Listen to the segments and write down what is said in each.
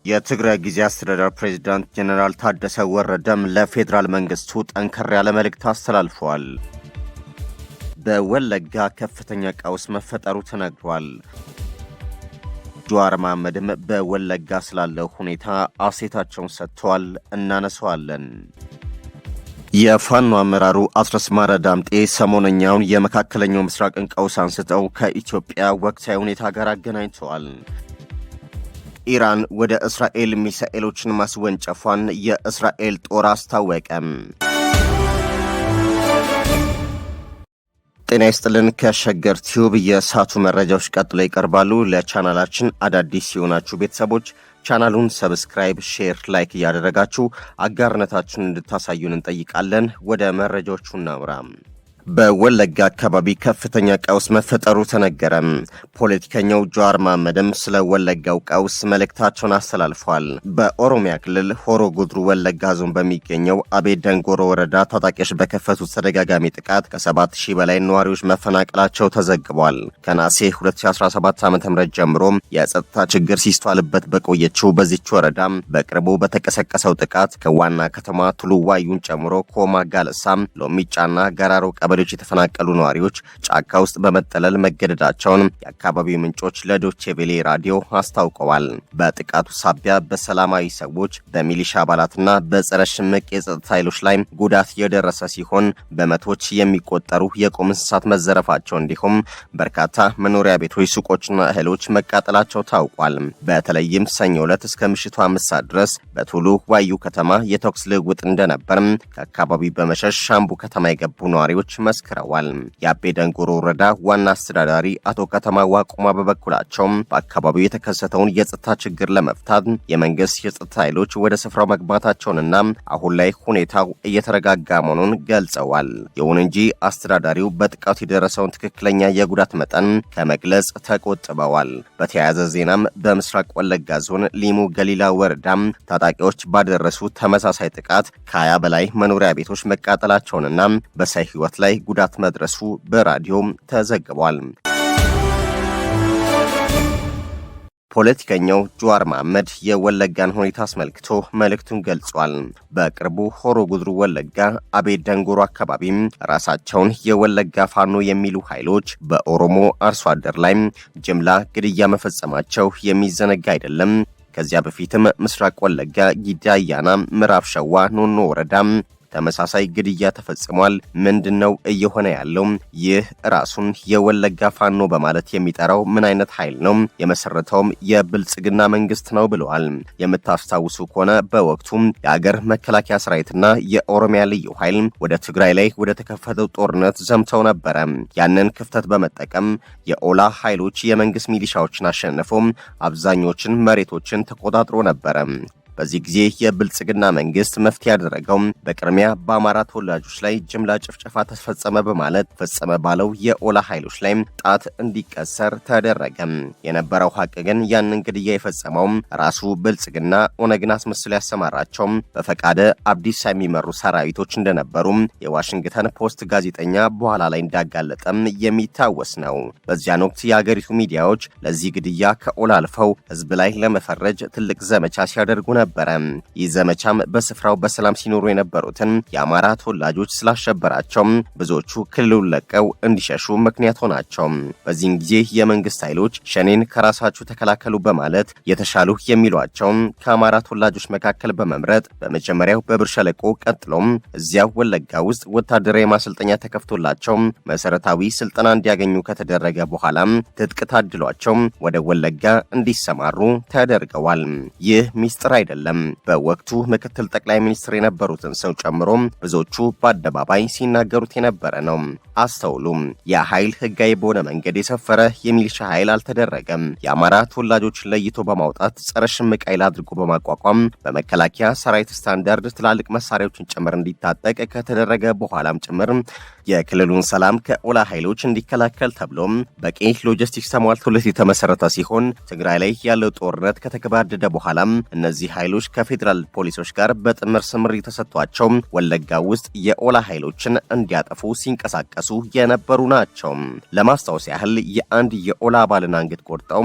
የትግራይ ጊዜ አስተዳደር ፕሬዝዳንት ጀነራል ታደሰ ወረደም ለፌዴራል መንግስቱ ጠንከር ያለ መልእክት አስተላልፈዋል። በወለጋ ከፍተኛ ቀውስ መፈጠሩ ተነግሯል። ጀዋር መሐመድም በወለጋ ስላለው ሁኔታ አስተያየታቸውን ሰጥተዋል። እናነሳዋለን። የፋኖ አመራሩ አስረስ ማረ ዳምጤ ሰሞነኛውን የመካከለኛው ምስራቅን ቀውስ አንስተው ከኢትዮጵያ ወቅታዊ ሁኔታ ጋር አገናኝተዋል። ኢራን ወደ እስራኤል ሚሳኤሎችን ማስወንጨፏን የእስራኤል ጦር አስታወቀም። ጤና ይስጥልን። ከሸገር ቲዩብ የሳቱ መረጃዎች ቀጥሎ ይቀርባሉ። ለቻናላችን አዳዲስ የሆናችሁ ቤተሰቦች ቻናሉን ሰብስክራይብ፣ ሼር፣ ላይክ እያደረጋችሁ አጋርነታችሁን እንድታሳዩን እንጠይቃለን። ወደ መረጃዎቹ እናምራ። በወለጋ አካባቢ ከፍተኛ ቀውስ መፈጠሩ ተነገረ። ፖለቲከኛው ጀዋር መሐመድም ስለ ወለጋው ቀውስ መልእክታቸውን አስተላልፈዋል። በኦሮሚያ ክልል ሆሮ ጉድሩ ወለጋ ዞን በሚገኘው አቤ ደንጎሮ ወረዳ ታጣቂዎች በከፈቱት ተደጋጋሚ ጥቃት ከ7000 በላይ ነዋሪዎች መፈናቀላቸው ተዘግቧል። ከነሐሴ 2017 ዓ.ም ጀምሮ የጸጥታ ችግር ሲስተዋልበት በቆየችው በዚች ወረዳ በቅርቡ በተቀሰቀሰው ጥቃት ከዋና ከተማ ቱሉ ዋዩን ጨምሮ ኮማ፣ ጋለሳም፣ ሎሚጫና ገራሮ ቀበሌዎች የተፈናቀሉ ነዋሪዎች ጫካ ውስጥ በመጠለል መገደዳቸውን የአካባቢው ምንጮች ለዶቼ ቬሌ ራዲዮ አስታውቀዋል። በጥቃቱ ሳቢያ በሰላማዊ ሰዎች፣ በሚሊሻ አባላትና በጸረ ሽምቅ የጸጥታ ኃይሎች ላይ ጉዳት የደረሰ ሲሆን በመቶዎች የሚቆጠሩ የቁም እንስሳት መዘረፋቸው እንዲሁም በርካታ መኖሪያ ቤቶች፣ ሱቆችና እህሎች መቃጠላቸው ታውቋል። በተለይም ሰኞ ዕለት እስከ ምሽቱ 5 ሰዓት ድረስ በቱሉ ዋዩ ከተማ የተኩስ ልውውጥ እንደነበር ከአካባቢው በመሸሽ ሻምቡ ከተማ የገቡ ነዋሪዎች መስክረዋል። የአቤ ደንጎሮ ወረዳ ዋና አስተዳዳሪ አቶ ከተማ ዋቁማ በበኩላቸው በአካባቢው የተከሰተውን የጸጥታ ችግር ለመፍታት የመንግስት የጸጥታ ኃይሎች ወደ ስፍራው መግባታቸውንና አሁን ላይ ሁኔታው እየተረጋጋ መሆኑን ገልጸዋል። ይሁን እንጂ አስተዳዳሪው በጥቃቱ የደረሰውን ትክክለኛ የጉዳት መጠን ከመግለጽ ተቆጥበዋል። በተያያዘ ዜናም በምስራቅ ወለጋ ዞን ሊሙ ገሊላ ወረዳ ታጣቂዎች ባደረሱ ተመሳሳይ ጥቃት ከ20 በላይ መኖሪያ ቤቶች መቃጠላቸውንና በሰው ሕይወት ላይ ጉዳት መድረሱ በራዲዮም ተዘግቧል። ፖለቲከኛው ጀዋር መሐመድ የወለጋን ሁኔታ አስመልክቶ መልእክቱን ገልጿል። በቅርቡ ሆሮ ጉድሩ ወለጋ አቤ ደንጎሮ አካባቢ ራሳቸውን የወለጋ ፋኖ የሚሉ ኃይሎች በኦሮሞ አርሶ አደር ላይ ጅምላ ግድያ መፈጸማቸው የሚዘነጋ አይደለም። ከዚያ በፊትም ምስራቅ ወለጋ ጊዳ አያና፣ ምዕራብ ሸዋ ኖኖ ወረዳ ተመሳሳይ ግድያ ተፈጽሟል። ምንድነው እየሆነ ያለው? ይህ ራሱን የወለጋ ፋኖ በማለት የሚጠራው ምን አይነት ኃይል ነው? የመሰረተውም የብልጽግና መንግስት ነው ብለዋል። የምታስታውሱ ከሆነ በወቅቱ የአገር መከላከያ ሰራዊትና የኦሮሚያ ልዩ ኃይል ወደ ትግራይ ላይ ወደ ተከፈተው ጦርነት ዘምተው ነበረ። ያንን ክፍተት በመጠቀም የኦላ ኃይሎች የመንግስት ሚሊሻዎችን አሸንፈው አብዛኞችን መሬቶችን ተቆጣጥሮ ነበረ። በዚህ ጊዜ የብልጽግና መንግስት መፍትሄ ያደረገው በቅድሚያ በአማራ ተወላጆች ላይ ጅምላ ጭፍጨፋ ተፈጸመ በማለት ፈጸመ ባለው የኦላ ኃይሎች ላይ ጣት እንዲቀሰር ተደረገ። የነበረው ሀቅ ግን ያንን ግድያ የፈጸመው ራሱ ብልጽግና ኦነግን አስመስሎ ያሰማራቸው በፈቃደ አብዲሳ የሚመሩ ሰራዊቶች እንደነበሩ የዋሽንግተን ፖስት ጋዜጠኛ በኋላ ላይ እንዳጋለጠም የሚታወስ ነው። በዚያን ወቅት የአገሪቱ ሚዲያዎች ለዚህ ግድያ ከኦላ አልፈው ህዝብ ላይ ለመፈረጅ ትልቅ ዘመቻ ሲያደርጉ ነበር። ይህ ዘመቻም በስፍራው በሰላም ሲኖሩ የነበሩትን የአማራ ተወላጆች ስላሸበራቸው ብዙዎቹ ክልሉን ለቀው እንዲሸሹ ምክንያት ሆናቸው። በዚህን ጊዜ የመንግስት ኃይሎች ሸኔን ከራሳችሁ ተከላከሉ በማለት የተሻሉ የሚሏቸው ከአማራ ተወላጆች መካከል በመምረጥ በመጀመሪያው በብር ሸለቆ ቀጥሎም እዚያው ወለጋ ውስጥ ወታደራዊ ማሰልጠኛ ተከፍቶላቸው መሰረታዊ ስልጠና እንዲያገኙ ከተደረገ በኋላ ትጥቅ ታድሏቸው ወደ ወለጋ እንዲሰማሩ ተደርገዋል። ይህ ሚስጥር አይደለም። በወቅቱ ምክትል ጠቅላይ ሚኒስትር የነበሩትን ሰው ጨምሮ ብዙዎቹ በአደባባይ ሲናገሩት የነበረ ነው። አስተውሉ። ያ ኃይል ህጋዊ በሆነ መንገድ የሰፈረ የሚሊሻ ኃይል አልተደረገም። የአማራ ተወላጆችን ለይቶ በማውጣት ጸረ ሽምቅ ኃይል አድርጎ በማቋቋም በመከላከያ ሰራዊት ስታንዳርድ ትላልቅ መሳሪያዎችን ጭምር እንዲታጠቅ ከተደረገ በኋላም ጭምር የክልሉን ሰላም ከኦላ ኃይሎች እንዲከላከል ተብሎም በቂ ሎጂስቲክስ ተሟልቶለት የተመሰረተ ሲሆን ትግራይ ላይ ያለው ጦርነት ከተገባደደ በኋላም እነዚህ ኃይሎች ከፌዴራል ፖሊሶች ጋር በጥምር ስምሪት ተሰጥቷቸው ወለጋ ውስጥ የኦላ ኃይሎችን እንዲያጠፉ ሲንቀሳቀሱ የነበሩ ናቸው። ለማስታወስ ያህል የአንድ የኦላ አባልን አንገት ቆርጠው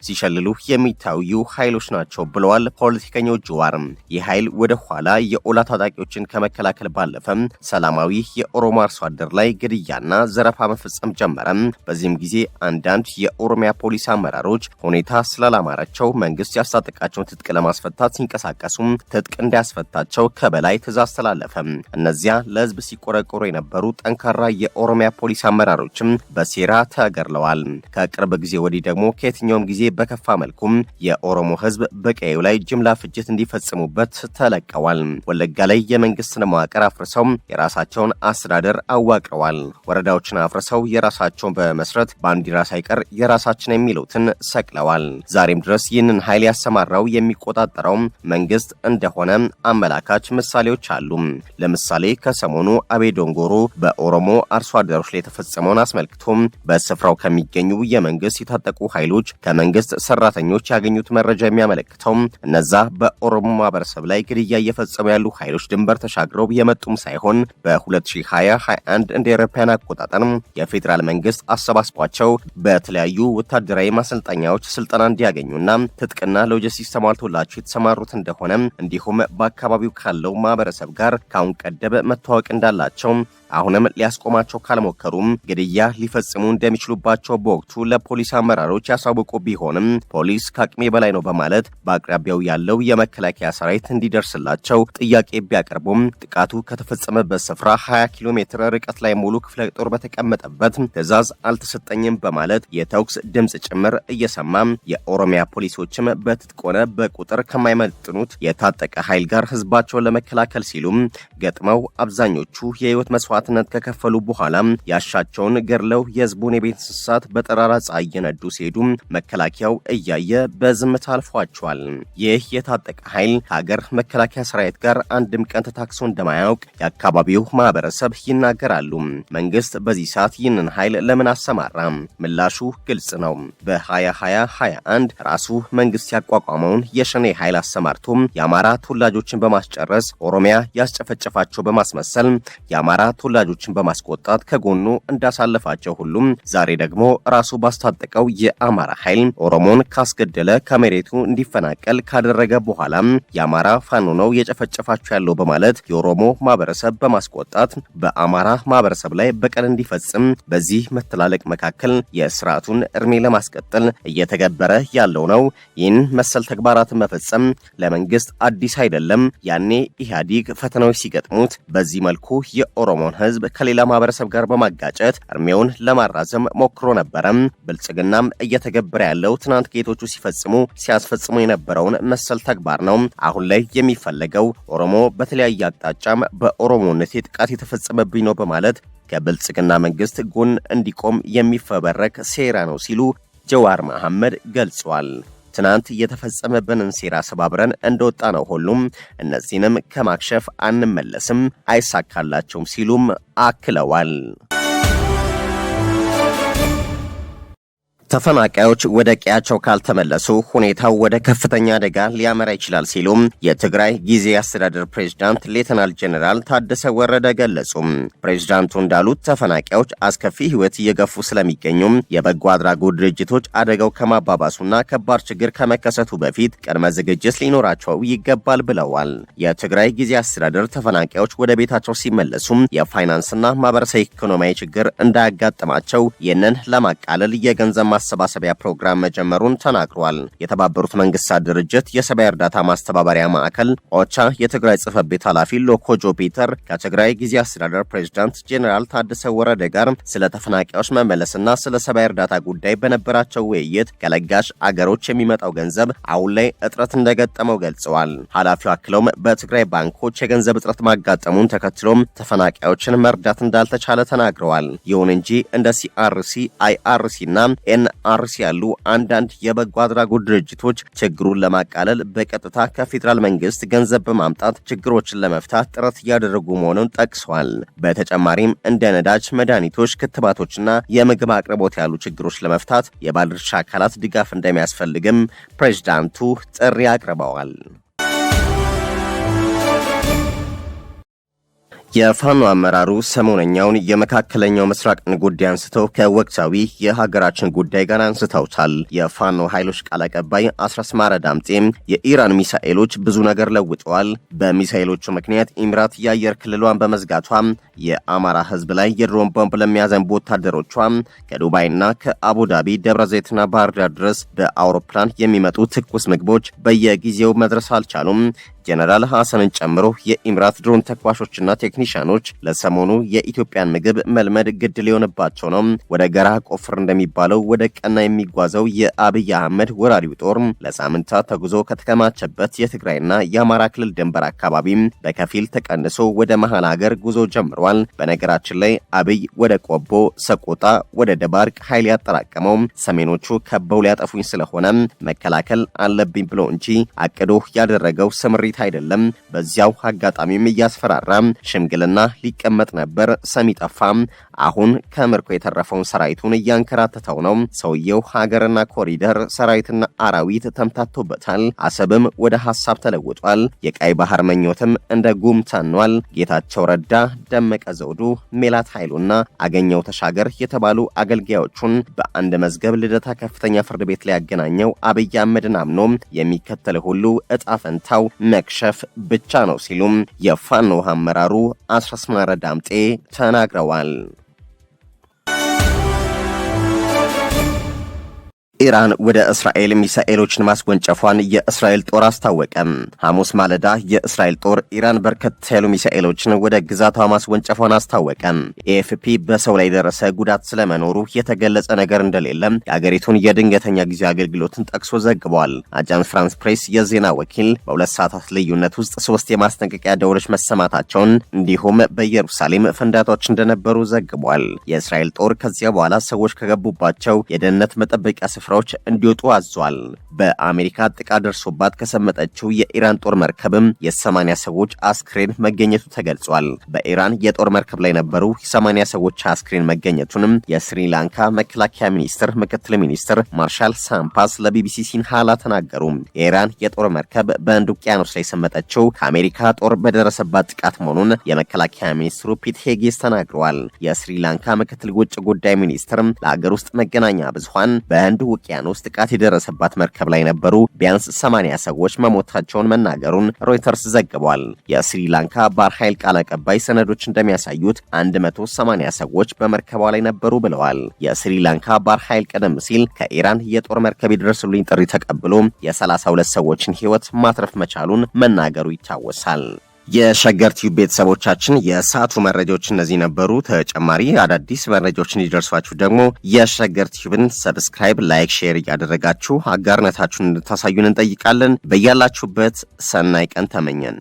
ሲሸልሉ የሚታዩ ኃይሎች ናቸው ብለዋል ፖለቲከኛው ጀዋር። ይህ ኃይል ወደ ኋላ የኦላ ታጣቂዎችን ከመከላከል ባለፈ ሰላማዊ የኦሮሞ አርሶ አደር ላይ ግድያና ዘረፋ መፈጸም ጀመረ። በዚህም ጊዜ አንዳንድ የኦሮሚያ ፖሊስ አመራሮች ሁኔታ ስላላማራቸው መንግስት ያስታጠቃቸውን ትጥቅ ለማስፈታት ሲንቀሳቀሱ ትጥቅ እንዲያስፈታቸው ከበላይ ትዕዛዝ ተላለፈ። እነዚያ ለህዝብ ሲቆረቆሩ የነበሩ ጠንካራ የኦሮሚያ ፖሊስ አመራሮችም በሴራ ተገድለዋል። ከቅርብ ጊዜ ወዲህ ደግሞ ከየትኛውም ጊዜ በከፋ መልኩም የኦሮሞ ህዝብ በቀዩ ላይ ጅምላ ፍጅት እንዲፈጽሙበት ተለቀዋል። ወለጋ ላይ የመንግስትን መዋቅር አፍርሰው የራሳቸውን አስተዳደር አዋቅረዋል። ወረዳዎችን አፍርሰው የራሳቸውን በመስረት ባንዲራ ሳይቀር የራሳችን የሚሉትን ሰቅለዋል። ዛሬም ድረስ ይህንን ኃይል ያሰማራው የሚቆጣጠረው መንግስት እንደሆነ አመላካች ምሳሌዎች አሉ። ለምሳሌ ከሰሞኑ አቤ ዶንጎሮ በኦሮሞ አርሶ አደሮች ላይ የተፈጸመውን አስመልክቶ በስፍራው ከሚገኙ የመንግስት የታጠቁ ኃይሎች ከመንግስት ሰራተኞች ያገኙት መረጃ የሚያመለክተው እነዛ በኦሮሞ ማህበረሰብ ላይ ግድያ እየፈጸሙ ያሉ ኃይሎች ድንበር ተሻግረው የመጡም ሳይሆን በ2021 እንደ አውሮፓውያን አቆጣጠር የፌዴራል መንግስት አሰባስቧቸው በተለያዩ ወታደራዊ ማሰልጠኛዎች ስልጠና እንዲያገኙና ትጥቅና ሎጂስቲክስ ተሟልቶላቸው የተሰማሩት እንደሆነ እንዲሁም በአካባቢው ካለው ማህበረሰብ ጋር ካሁን ቀደም መተዋወቅ እንዳላቸው አሁንም ሊያስቆማቸው ካልሞከሩም ግድያ ሊፈጽሙ እንደሚችሉባቸው በወቅቱ ለፖሊስ አመራሮች ያሳወቁ ቢሆንም ፖሊስ ከአቅሜ በላይ ነው በማለት በአቅራቢያው ያለው የመከላከያ ሰራዊት እንዲደርስላቸው ጥያቄ ቢያቀርቡም ጥቃቱ ከተፈጸመበት ስፍራ 20 ኪሎ ሜትር ርቀት ላይ ሙሉ ክፍለ ጦር በተቀመጠበት ትዕዛዝ አልተሰጠኝም በማለት የተኩስ ድምጽ ጭምር እየሰማ የኦሮሚያ ፖሊሶችም በትጥቅ ሆነ በቁጥር ከማይመጥኑት የታጠቀ ኃይል ጋር ህዝባቸውን ለመከላከል ሲሉም ገጥመው አብዛኞቹ የህይወት መስዋዕትነት ከከፈሉ በኋላ ያሻቸውን ገድለው የህዝቡን የቤት እንስሳት በጠራራ ፀሐይ እየነዱ ሲሄዱ መከላከያው እያየ በዝምታ አልፏቸዋል። ይህ የታጠቀ ኃይል ከሀገር መከላከያ ሰራዊት ጋር አንድም ቀን ተታክሶ እንደማያውቅ የአካባቢው ማህበረሰብ ይናገራሉ። መንግስት በዚህ ሰዓት ይህንን ኃይል ለምን አሰማራ? ምላሹ ግልጽ ነው። በ2021 ራሱ መንግስት ያቋቋመውን የሸኔ ኃይል አሰማርቶ የአማራ ተወላጆችን በማስጨረስ ኦሮሚያ ያስጨፈጨፋቸው በማስመሰል የአማራ ተወላጆችን በማስቆጣት ከጎኑ እንዳሳለፋቸው ሁሉም ዛሬ ደግሞ ራሱ ባስታጠቀው የአማራ ኃይል ኦሮሞን ካስገደለ ከመሬቱ እንዲፈናቀል ካደረገ በኋላ የአማራ ፋኖ ነው የጨፈጨፋቸው ያለው በማለት የኦሮሞ ማህበረሰብ በማስቆጣት በአማራ ማህበረሰብ ላይ በቀል እንዲፈጽም በዚህ መተላለቅ መካከል የስርዓቱን እርሜ ለማስቀጠል እየተገበረ ያለው ነው። ይህን መሰል ተግባራትን መፈጸም ለመንግስት አዲስ አይደለም። ያኔ ኢህአዴግ ፈተናዎች ሲገጥሙት በዚህ መልኩ የኦሮሞን ህዝብ ከሌላ ማህበረሰብ ጋር በማጋጨት እርሜውን ለማራዘም ሞክሮ ነበረ። ብልጽግናም እየተገበረ ያለው ትናንት ጌቶቹ ሲያስፈጽሙ የነበረውን መሰል ተግባር ነው። አሁን ላይ የሚፈለገው ኦሮሞ በተለያየ አቅጣጫም በኦሮሞነት ጥቃት የተፈጸመብኝ ነው በማለት ከብልጽግና መንግስት ጎን እንዲቆም የሚፈበረክ ሴራ ነው ሲሉ ጀዋር መሐመድ ገልጿል። ትናንት የተፈጸመብንን ሴራ ሰባብረን እንደወጣ ነው ሁሉም እነዚህንም ከማክሸፍ አንመለስም፣ አይሳካላቸውም ሲሉም አክለዋል። ተፈናቃዮች ወደ ቀያቸው ካልተመለሱ ሁኔታው ወደ ከፍተኛ አደጋ ሊያመራ ይችላል ሲሉም የትግራይ ጊዜያዊ አስተዳደር ፕሬዝዳንት ሌተናል ጄኔራል ታደሰ ወረደ ገለጹ። ፕሬዝዳንቱ እንዳሉት ተፈናቃዮች አስከፊ ህይወት እየገፉ ስለሚገኙም የበጎ አድራጎት ድርጅቶች አደጋው ከማባባሱና ከባድ ችግር ከመከሰቱ በፊት ቅድመ ዝግጅት ሊኖራቸው ይገባል ብለዋል። የትግራይ ጊዜያዊ አስተዳደር ተፈናቃዮች ወደ ቤታቸው ሲመለሱም የፋይናንስና ማህበረሰብ ኢኮኖሚያዊ ችግር እንዳያጋጥማቸው ይህንን ለማቃለል የገንዘብ ማሰባሰቢያ ፕሮግራም መጀመሩን ተናግሯል። የተባበሩት መንግስታት ድርጅት የሰብአዊ እርዳታ ማስተባበሪያ ማዕከል ኦቻ የትግራይ ጽሕፈት ቤት ኃላፊ ሎኮጆ ፒተር ከትግራይ ጊዜያዊ አስተዳደር ፕሬዝዳንት ጄኔራል ታደሰ ወረደ ጋር ስለ ተፈናቃዮች መመለስና ስለ ሰብአዊ እርዳታ ጉዳይ በነበራቸው ውይይት ከለጋሽ አገሮች የሚመጣው ገንዘብ አሁን ላይ እጥረት እንደገጠመው ገልጸዋል። ኃላፊው አክለውም በትግራይ ባንኮች የገንዘብ እጥረት ማጋጠሙን ተከትሎም ተፈናቃዮችን መርዳት እንዳልተቻለ ተናግረዋል። ይሁን እንጂ እንደ ሲአርሲ፣ አይአርሲ እና አርሲ ያሉ አንዳንድ የበጎ አድራጎት ድርጅቶች ችግሩን ለማቃለል በቀጥታ ከፌዴራል መንግስት ገንዘብ በማምጣት ችግሮችን ለመፍታት ጥረት እያደረጉ መሆኑን ጠቅሰዋል። በተጨማሪም እንደ ነዳጅ፣ መድኃኒቶች፣ ክትባቶችና የምግብ አቅርቦት ያሉ ችግሮች ለመፍታት የባለድርሻ አካላት ድጋፍ እንደሚያስፈልግም ፕሬዝዳንቱ ጥሪ አቅርበዋል። የፋኖ አመራሩ ሰሞነኛውን የመካከለኛው ምስራቅን ጉዳይ አንስተው ከወቅታዊ የሀገራችን ጉዳይ ጋር አንስተውታል። የፋኖ ኃይሎች ቃል አቀባይ አስረስማረ ዳምጤም የኢራን ሚሳኤሎች ብዙ ነገር ለውጠዋል፣ በሚሳኤሎቹ ምክንያት ኢሚራት የአየር ክልሏን በመዝጋቷ የአማራ ህዝብ ላይ የድሮን ቦምብ ለሚያዘንቡ ወታደሮቿ ከዱባይና ከአቡዳቢ ደብረ ዘይትና ባህር ዳር ድረስ በአውሮፕላን የሚመጡ ትኩስ ምግቦች በየጊዜው መድረስ አልቻሉም። ጀነራል ሐሰንን ጨምሮ የኢሚራት ድሮን ተኳሾችና ቴክኒሻኖች ለሰሞኑ የኢትዮጵያን ምግብ መልመድ ግድ ሊሆንባቸው ነው። ወደ ገራ ቆፍር እንደሚባለው ወደ ቀና የሚጓዘው የአብይ አህመድ ወራሪው ጦር ለሳምንታት ተጉዞ ከተከማቸበት የትግራይና የአማራ ክልል ድንበር አካባቢ በከፊል ተቀንሶ ወደ መሃል ሀገር ጉዞ ጀምሯል። በነገራችን ላይ አብይ ወደ ቆቦ፣ ሰቆጣ፣ ወደ ደባርቅ ኃይል ያጠራቀመው ሰሜኖቹ ከበው ሊያጠፉኝ ስለሆነ መከላከል አለብኝ ብሎ እንጂ አቅዶ ያደረገው ስምሪት አይደለም። በዚያው አጋጣሚም እያስፈራራ ሽምግልና ሊቀመጥ ነበር፣ ሰሚ ጠፋ። አሁን ከምርኮ የተረፈውን ሰራዊቱን እያንከራተተው ነው። ሰውየው ሀገርና ኮሪደር ሰራዊትና አራዊት ተምታቶበታል። አሰብም ወደ ሐሳብ ተለውጧል። የቀይ ባህር መኞትም እንደ ጉም ታኗል። ጌታቸው ረዳ፣ ደመቀ ዘውዱ፣ ሜላት ኃይሉና አገኘው ተሻገር የተባሉ አገልጋዮቹን በአንድ መዝገብ ልደታ ከፍተኛ ፍርድ ቤት ላይ ያገናኘው አብይ አህመድን አምኖ የሚከተል ሁሉ እጣ ፈንታው መክሸፍ ብቻ ነው ሲሉም የፋኖ አመራሩ አስረስማረ ዳምጤ ተናግረዋል። ኢራን ወደ እስራኤል ሚሳኤሎችን ማስወንጨፏን የእስራኤል ጦር አስታወቀ። ሐሙስ ማለዳ የእስራኤል ጦር ኢራን በርከት ያሉ ሚሳኤሎችን ወደ ግዛቷ ማስወንጨፏን አስታወቀ። ኤኤፍፒ በሰው ላይ የደረሰ ጉዳት ስለመኖሩ የተገለጸ ነገር እንደሌለም የአገሪቱን የድንገተኛ ጊዜ አገልግሎትን ጠቅሶ ዘግቧል። አጃንስ ፍራንስ ፕሬስ የዜና ወኪል በሁለት ሰዓታት ልዩነት ውስጥ 3 የማስጠንቀቂያ ደወሎች መሰማታቸውን እንዲሁም በኢየሩሳሌም ፍንዳታዎች እንደነበሩ ዘግቧል። የእስራኤል ጦር ከዚያ በኋላ ሰዎች ከገቡባቸው የደህንነት መጠበቂያ ስፍራዎች እንዲወጡ አዟል። በአሜሪካ ጥቃት ደርሶባት ከሰመጠችው የኢራን ጦር መርከብም የ80 ሰዎች አስክሬን መገኘቱ ተገልጿል። በኢራን የጦር መርከብ ላይ የነበሩ 80 ሰዎች አስክሬን መገኘቱንም የስሪላንካ መከላከያ ሚኒስትር ምክትል ሚኒስትር ማርሻል ሳምፓስ ለቢቢሲ ሲንሃላ ተናገሩ። የኢራን የጦር መርከብ በህንድ ውቅያኖስ ላይ የሰመጠችው ከአሜሪካ ጦር በደረሰባት ጥቃት መሆኑን የመከላከያ ሚኒስትሩ ፒት ሄጌስ ተናግረዋል። የስሪላንካ ምክትል ውጭ ጉዳይ ሚኒስትር ለሀገር ውስጥ መገናኛ ብዙሃን በህንድ ውቅያኖስ ጥቃት የደረሰባት መርከብ ላይ ነበሩ ቢያንስ 80 ሰዎች መሞታቸውን መናገሩን ሮይተርስ ዘግቧል። የስሪላንካ ባህር ኃይል ቃል አቀባይ ሰነዶች እንደሚያሳዩት 180 ሰዎች በመርከቧ ላይ ነበሩ ብለዋል። የስሪላንካ ባህር ኃይል ቀደም ሲል ከኢራን የጦር መርከብ የደረሱልኝ ጥሪ ተቀብሎ የ32 ሰዎችን ህይወት ማትረፍ መቻሉን መናገሩ ይታወሳል። የሸገር ቲዩብ ቤተሰቦቻችን የሰዓቱ መረጃዎች እነዚህ ነበሩ። ተጨማሪ አዳዲስ መረጃዎች እንዲደርሷችሁ ደግሞ የሸገር ቲዩብን ሰብስክራይብ፣ ላይክ፣ ሼር እያደረጋችሁ አጋርነታችሁን እንድታሳዩን እንጠይቃለን። በያላችሁበት ሰናይ ቀን ተመኘን።